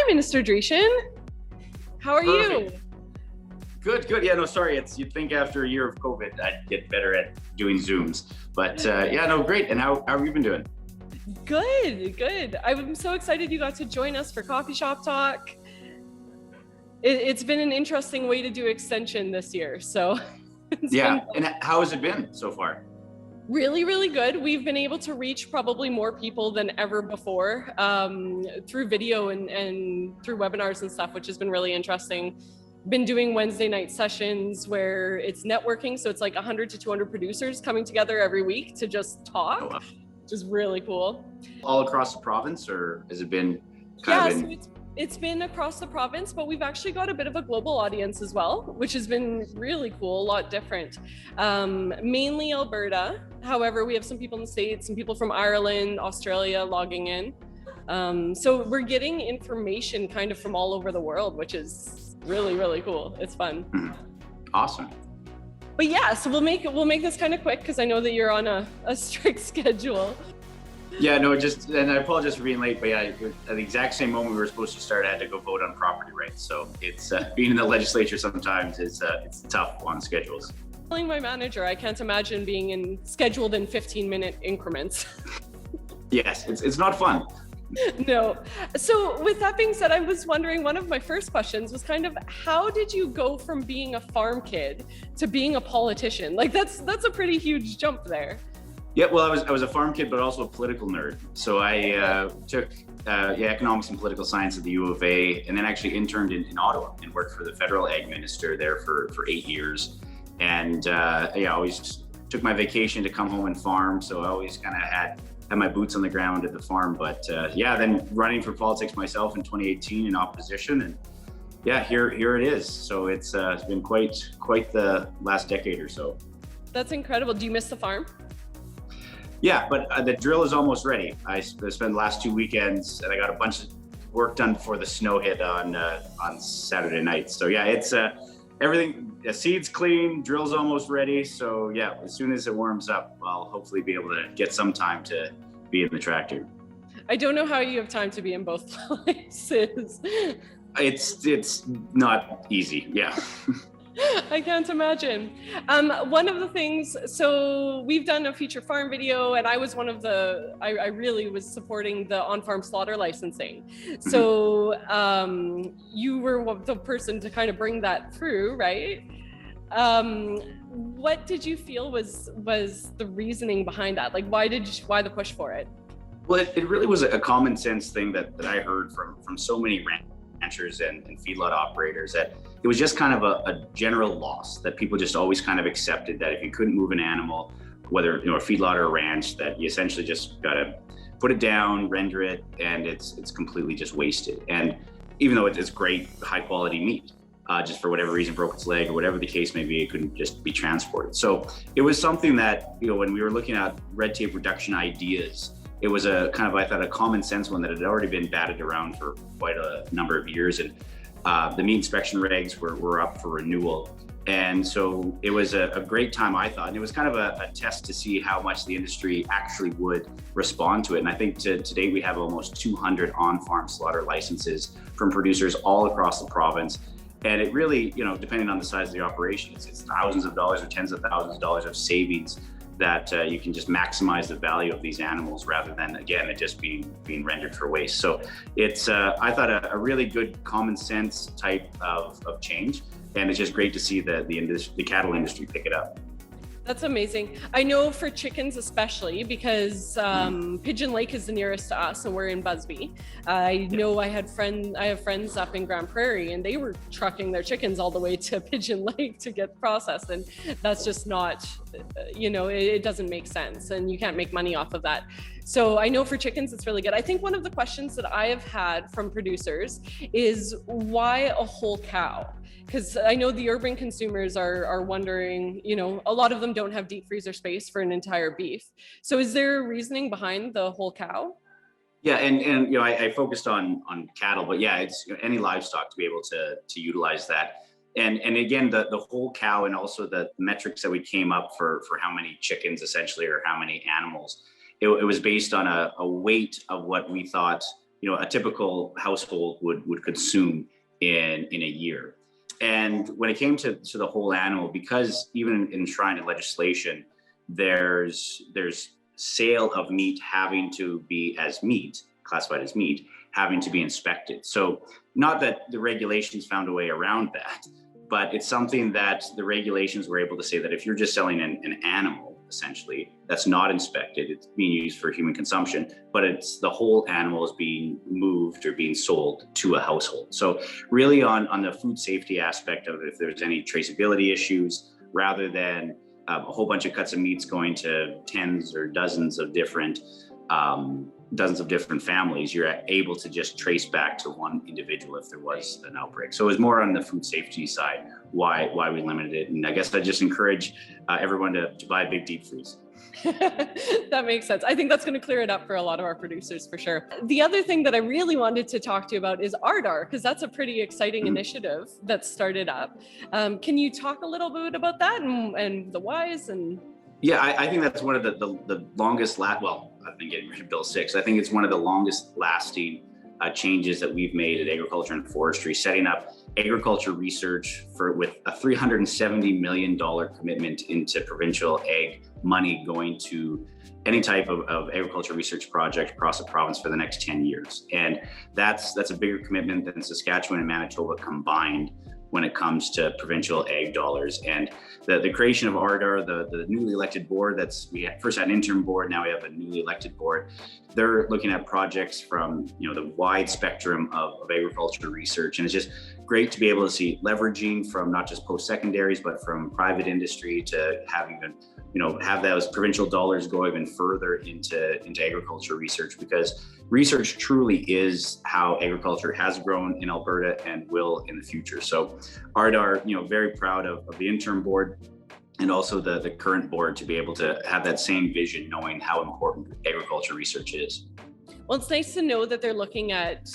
Minister Dreeshen. How are you? Good. Yeah, no, sorry. You'd think after a year of COVID, I'd get better at doing Zooms. But yeah, no, great. And how have you been doing? Good. I'm so excited you got to join us for Coffee Shop Talk. It's been an interesting way to do extension this year. So yeah. And how has it been so far? Really good. We've been able to reach probably more people than ever before through video and through webinars and stuff, which has been really interesting. Been doing Wednesday night sessions where it's networking. So it's like 100 to 200 producers coming together every week to just talk, Oh, wow. Which is really cool. All across the province, or has it been It's been across the province, but we've actually got a bit of a global audience as well, which has been really cool, a lot different. Mainly Alberta. However, we have some people in the States, some people from Ireland, Australia logging in. So we're getting information kind of from all over the world, which is really cool. It's fun. Awesome. But yeah, so we'll make this kind of quick because I know that you're on a strict schedule. Yeah, no, and I apologize for being late, but yeah, at the exact same moment we were supposed to start, I had to go vote on property rights. So it's being in the legislature sometimes it's tough on schedules. Telling my manager, I can't imagine being scheduled in 15-minute increments. Yes, it's not fun. No. So with that being said, I was wondering, one of my first questions was kind of, how did you go from being a farm kid to being a politician? Like that's a pretty huge jump there. Yeah, well, I was a farm kid, but also a political nerd. So I took economics and political science at the U of A, and then actually interned in Ottawa and worked for the federal ag minister there for 8 years. And I always took my vacation to come home and farm. So I always kind of had my boots on the ground at the farm. But then running for politics myself in 2018 in opposition, and yeah, here it is. So it's been quite the last decade or so. That's incredible. Do you miss the farm? Yeah, but the drill is almost ready. I spent the last 2 weekends, and I got a bunch of work done before the snow hit on Saturday night. So yeah, it's everything. The seed's clean, drill's almost ready. So yeah, as soon as it warms up, I'll hopefully be able to get some time to be in the tractor. I don't know how you have time to be in both places. It's not easy. Yeah. I can't imagine. One of the things, so we've done a feature farm video, and I was one of I really was supporting the on-farm slaughter licensing. So you were the person to kind of bring that through, right? What did you feel was the reasoning behind that? Like, why the push for it? Well, it really was a common sense thing that I heard from so many ranchers and feedlot operators, that it was just kind of a general loss that people just always kind of accepted, that if you couldn't move an animal, whether a feedlot or a ranch, that you essentially just gotta put it down, render it, and it's completely just wasted. And even though it's great, high quality meat, just for whatever reason broke its leg or whatever the case may be, it couldn't just be transported. So it was something that, when we were looking at red tape reduction ideas, it was a kind of, I thought, a common sense one that had already been batted around for quite a number of years. And the meat inspection regs were up for renewal. And so it was a great time, I thought. And it was kind of a test to see how much the industry actually would respond to it. And I think today we have almost 200 on-farm slaughter licenses from producers all across the province. And it really, depending on the size of the operation, it's thousands of dollars or tens of thousands of dollars of savings that you can just maximize the value of these animals rather than, again, it just being rendered for waste. So it's, I thought, a really good common sense type of change. And it's just great to see the cattle industry pick it up. That's amazing. I know for chickens especially, because Pigeon Lake is the nearest to us, and we're in Busby. I know I have friends up in Grand Prairie, and they were trucking their chickens all the way to Pigeon Lake to get processed, and that's just not, it doesn't make sense, and you can't make money off of that. So I know for chickens, it's really good. I think one of the questions that I have had from producers is, why a whole cow? Because I know the urban consumers are wondering, a lot of them don't have deep freezer space for an entire beef. So is there a reasoning behind the whole cow? Yeah, and I focused on cattle, but yeah, it's any livestock to be able to utilize that. And again, the whole cow, and also the metrics that we came up for how many chickens essentially, or how many animals, it was based on a weight of what we thought a typical household would consume in a year. And when it came to the whole animal, because even enshrined in legislation, there's sale of meat having to be as meat, classified as meat, having to be inspected. So not that the regulations found a way around that, but it's something that the regulations were able to say that if you're just selling an animal, essentially, that's not inspected, it's being used for human consumption, but it's the whole animal is being moved or being sold to a household. So really on the food safety aspect of it, if there's any traceability issues, rather than a whole bunch of cuts of meats going to tens or dozens of different families, you're able to just trace back to one individual if there was an outbreak. So it was more on the food safety side why we limited it. And I guess I just encourage everyone to buy a big deep freeze. That makes sense. I think that's going to clear it up for a lot of our producers for sure. The other thing that I really wanted to talk to you about is RDAR, because that's a pretty exciting initiative that started up. Can you talk a little bit about that and the whys? And yeah, I think that's one of the longest I've been getting rid of Bill 6. I think it's one of the longest lasting changes that we've made at agriculture and forestry, setting up agriculture research with a $370 million commitment into provincial ag money going to any type of agriculture research project across the province for the next 10 years. And that's a bigger commitment than Saskatchewan and Manitoba combined when it comes to provincial ag dollars. And the creation of RDAR, the newly elected board, we first had an interim board, now we have a newly elected board. They're looking at projects from the wide spectrum of agriculture research. And it's just great to be able to see leveraging from not just post-secondaries, but from private industry to have even have those provincial dollars go even further into agriculture research, because research truly is how agriculture has grown in Alberta and will in the future. So RDAR, very proud of the interim board and also the current board to be able to have that same vision, knowing how important agriculture research is. Well, it's nice to know that they're looking at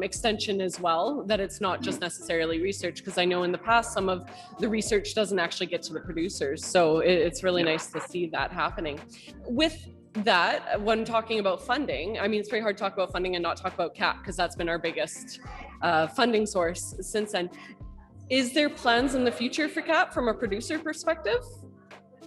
extension as well, that it's not just necessarily research, because I know in the past some of the research doesn't actually get to the producers. So it's really nice to see that happening. With that, when talking about funding, I mean, it's very hard to talk about funding and not talk about CAP, because that's been our biggest funding source since then. Is there plans in the future for CAP from a producer perspective?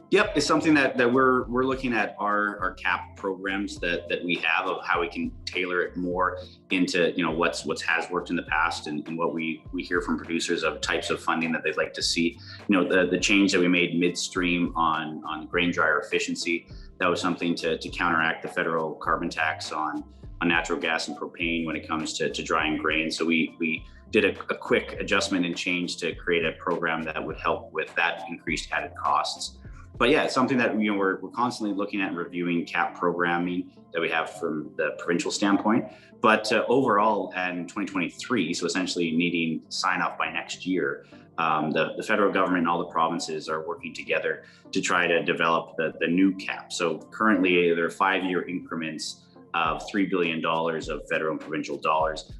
Yep, it's something that we're looking at our CAP programs that we have, of how we can tailor it more into what's has worked in the past and what we hear from producers of types of funding that they'd like to see. The change that we made midstream on grain dryer efficiency, that was something to counteract the federal carbon tax on natural gas and propane when it comes to drying grain. So we did a quick adjustment and change to create a program that would help with that increased added costs. But yeah, it's something that we're constantly looking at and reviewing CAP programming that we have from the provincial standpoint. But overall, in 2023, so essentially needing sign off by next year, the federal government and all the provinces are working together to try to develop the new CAP. So currently there are 5-year increments of $3 billion of federal and provincial dollars.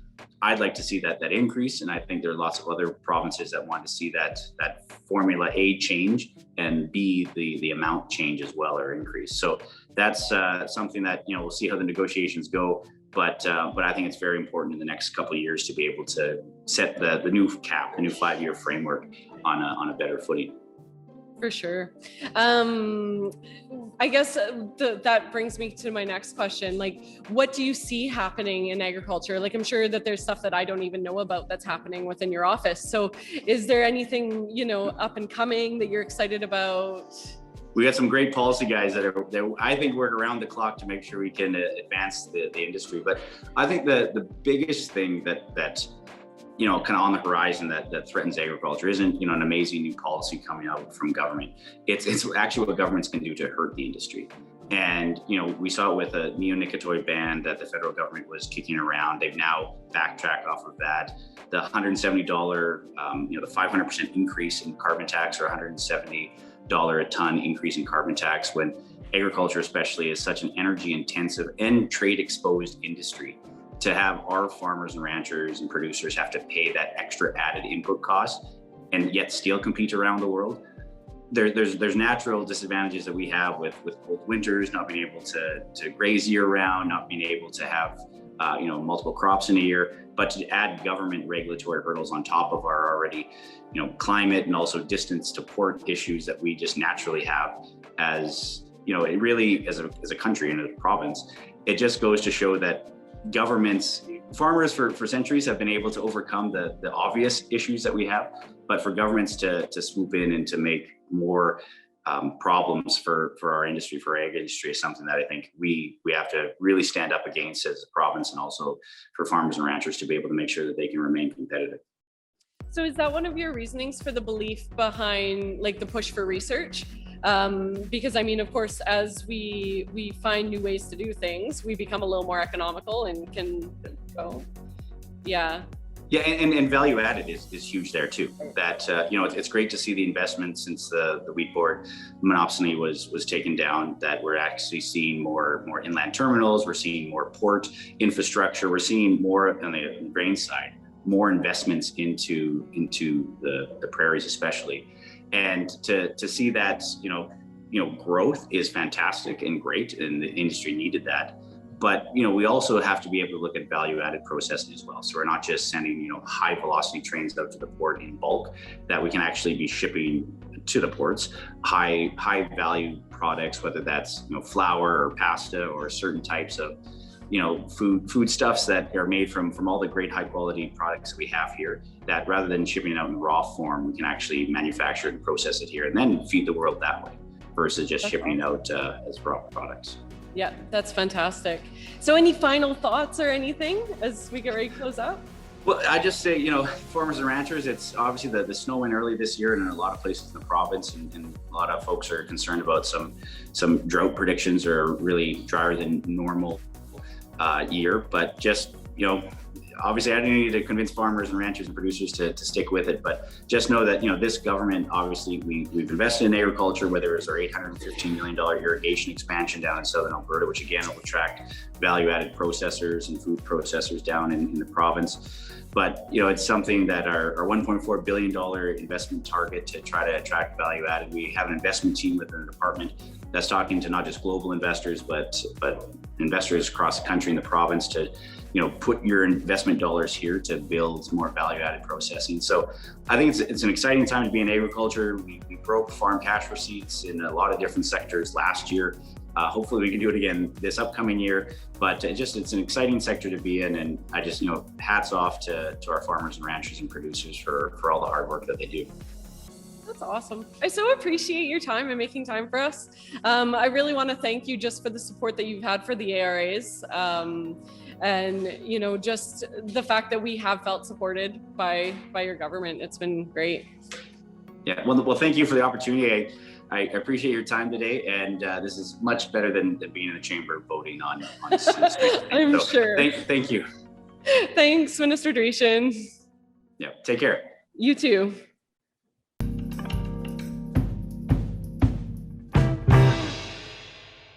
I'd like to see that increase, and I think there are lots of other provinces that want to see that formula A change, and B, the amount change as well, or increase. So that's something that we'll see how the negotiations go, but I think it's very important in the next couple of years to be able to set the new CAP, the new 5-year framework on a better footing. For sure. I guess that brings me to my next question. Like, what do you see happening in agriculture? Like, I'm sure that there's stuff that I don't even know about that's happening within your office. So is there anything, up and coming that you're excited about? We got some great policy guys that I think work around the clock to make sure we can advance the industry. But I think the biggest thing that kind of on the horizon that threatens agriculture isn't, an amazing new policy coming out from government. It's actually what governments can do to hurt the industry. And, we saw it with a neonicotinoid ban that the federal government was kicking around. They've now backtracked off of that. The $170, the 500% increase in carbon tax, or $170 a ton increase in carbon tax, when agriculture especially is such an energy intensive and trade exposed industry. To have our farmers and ranchers and producers have to pay that extra added input cost and yet still compete around the world. There's natural disadvantages that we have with cold winters, not being able to graze year round, not being able to have multiple crops in a year, but to add government regulatory hurdles on top of our already, climate and also distance to port issues that we just naturally have as, it really, as a country and a province, it just goes to show that farmers for centuries have been able to overcome the obvious issues that we have, but for governments to swoop in and to make more problems for our industry, for our ag industry, is something that I think we have to really stand up against as a province, and also for farmers and ranchers to be able to make sure that they can remain competitive. So is that one of your reasonings for the belief behind like the push for research? Because I mean, of course, as we find new ways to do things, we become a little more economical and can go. Yeah. Yeah, and value added is huge there too. That it's great to see the investment since the wheat board monopsony was taken down. That we're actually seeing more inland terminals. We're seeing more port infrastructure. We're seeing more on the grain side, more investments into the prairies especially, and to see that growth is fantastic and great, and the industry needed that. But we also have to be able to look at value-added processing as well. So we're not just sending high-velocity trains out to the port in bulk, that we can actually be shipping to the ports high-value products, whether that's flour or pasta or certain types of foodstuffs that are made from all the great high-quality products that we have here. That rather than shipping it out in raw form, we can actually manufacture and process it here, and then feed the world that way, versus just shipping it out as raw products. Yeah, that's fantastic. So any final thoughts or anything as we get ready to close up? Well, I just say, farmers and ranchers, it's obviously the snow went early this year and in a lot of places in the province, and a lot of folks are concerned about some drought predictions are really drier than normal year. But just, obviously I don't need to convince farmers and ranchers and producers to stick with it, but just know that, this government, obviously we've invested in agriculture, whether it's our $815 million irrigation expansion down in southern Alberta, which again will attract value-added processors and food processors down in the province. But, it's something that our $1.4 billion investment target to try to attract value added. We have an investment team within the department that's talking to not just global investors, but investors across the country and the province to, put your investment dollars here to build more value-added processing. So I think it's an exciting time to be in agriculture. We broke farm cash receipts in a lot of different sectors last year. Hopefully we can do it again this upcoming year, but it's an exciting sector to be in. And I just, hats off to our farmers and ranchers and producers for all the hard work that they do. That's awesome. I so appreciate your time and making time for us. I really want to thank you just for the support that you've had for the ARAs. And, just the fact that we have felt supported by your government. It's been great. Yeah, well, thank you for the opportunity. I appreciate your time today, and this is much better than being in the chamber voting on this. I'm sure. Thank you. Thanks, Minister Dreeshen. Yeah, take care. You too.